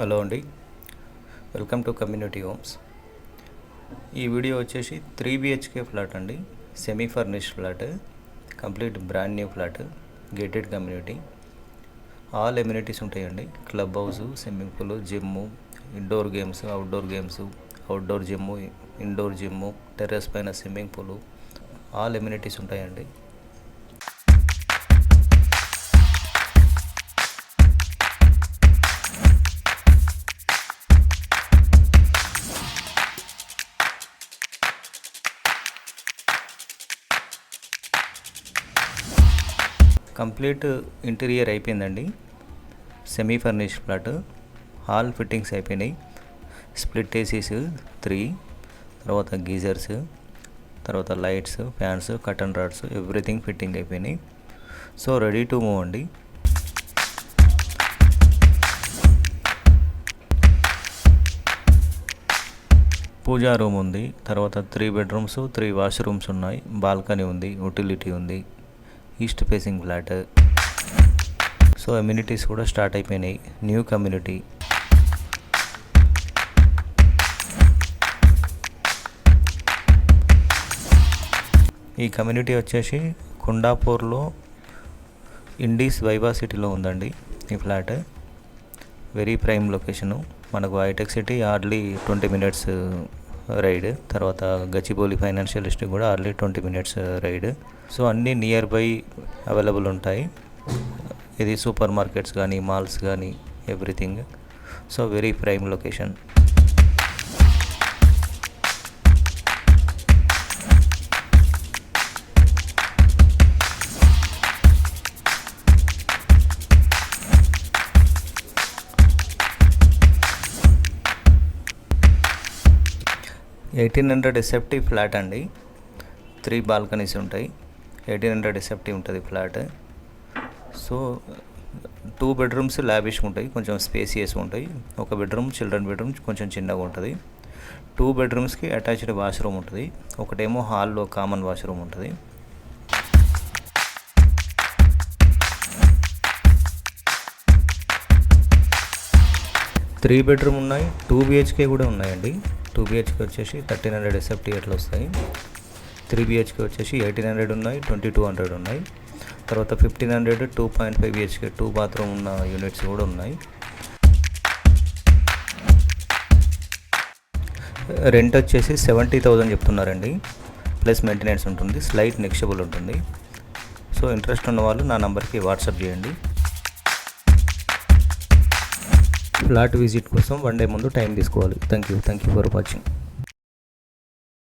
Hello అండి, welcome to community homes. ఈ video వచ్చేసి 3 BHK ఫ్లాట్ అండి. Semi furnished flat, complete brand new flat, gated community. All amenities ఉంటాయండి. Club house, swimming pool, gym, indoor games, outdoor gym, indoor gym, terrace పైన swimming pool, all amenities ఉంటాయండి. Complete interior అయిపోయిందండి. Semi furnished flat, hall fittings అయిపోయినాయి. Split ACs 3, తర్వాత geysers, తర్వాత lights, fans, curtain rods, everything fitting అయిపోయినాయి. So ready to move అండి. పూజా room ఉంది, తర్వాత 3 బెడ్రూమ్స్, 3 వాష్రూమ్స్ ఉన్నాయి, బాల్కనీ ఉంది, యూటిలిటీ ఉంది, east facing flat. So amenities కూడా స్టార్ట్ అయిపోయినాయి. New community. ఈ కమ్యూనిటీ వచ్చేసి కొండాపూర్లో ఇండీస్ వైవా సిటీలో ఉందండి ఈ ఫ్లాట్. Very prime location. మనకు హైటెక్ సిటీ హార్డ్లీ 20 minutes రైడ్, తర్వాత గచ్చిబౌలి ఫైనాన్షియల్ డిస్ట్రిక్ట్ కూడా హార్డ్లీ 20 minutes రైడ్. సో అన్నీ నియర్ బై అవైలబుల్ ఉంటాయి. ఇది సూపర్ మార్కెట్స్ కానీ, మాల్స్ కానీ, everything. So very prime location. $1,800 SFT flat అండి. 3 బాల్కనీస్ ఉంటాయి. 1,800 SFT ఉంటుంది ఫ్లాట్. సో 2 bedrooms లావిష్ ఉంటాయి, కొంచెం స్పేసియస్ ఉంటాయి. ఒక బెడ్రూమ్ చిల్డ్రన్ బెడ్రూమ్ కొంచెం చిన్నగా ఉంటుంది. 2 bedroomsకి అటాచ్డ్ వాష్రూమ్ ఉంటుంది. ఒకటేమో హాల్లో కామన్ వాష్రూమ్ ఉంటుంది. త్రీ బెడ్రూమ్ ఉన్నాయి, 2 BHK కూడా ఉన్నాయండి. 2 BHK వచ్చేసి 1,300 SFT అట్లా వస్తాయి. 3 BHK వచ్చేసి 1,800 ఉన్నాయి, 2,200 ఉన్నాయి. తర్వాత 1,500 2.5 BHK 2 bathroom ఉన్న యూనిట్స్ కూడా ఉన్నాయి. రెంట్ వచ్చేసి 70,000 చెప్తున్నారండి. ప్లస్ మెయింటెనెన్స్ ఉంటుంది, స్లైట్ నెక్స్టబుల్ ఉంటుంది. సో ఇంట్రెస్ట్ ఉన్న వాళ్ళు నా నంబర్కి వాట్సాప్ చేయండి. ఫ్లాట్ విజిట్ కోసం 1 day ముందు టైం తీసుకోవాలి. Thank you for watching.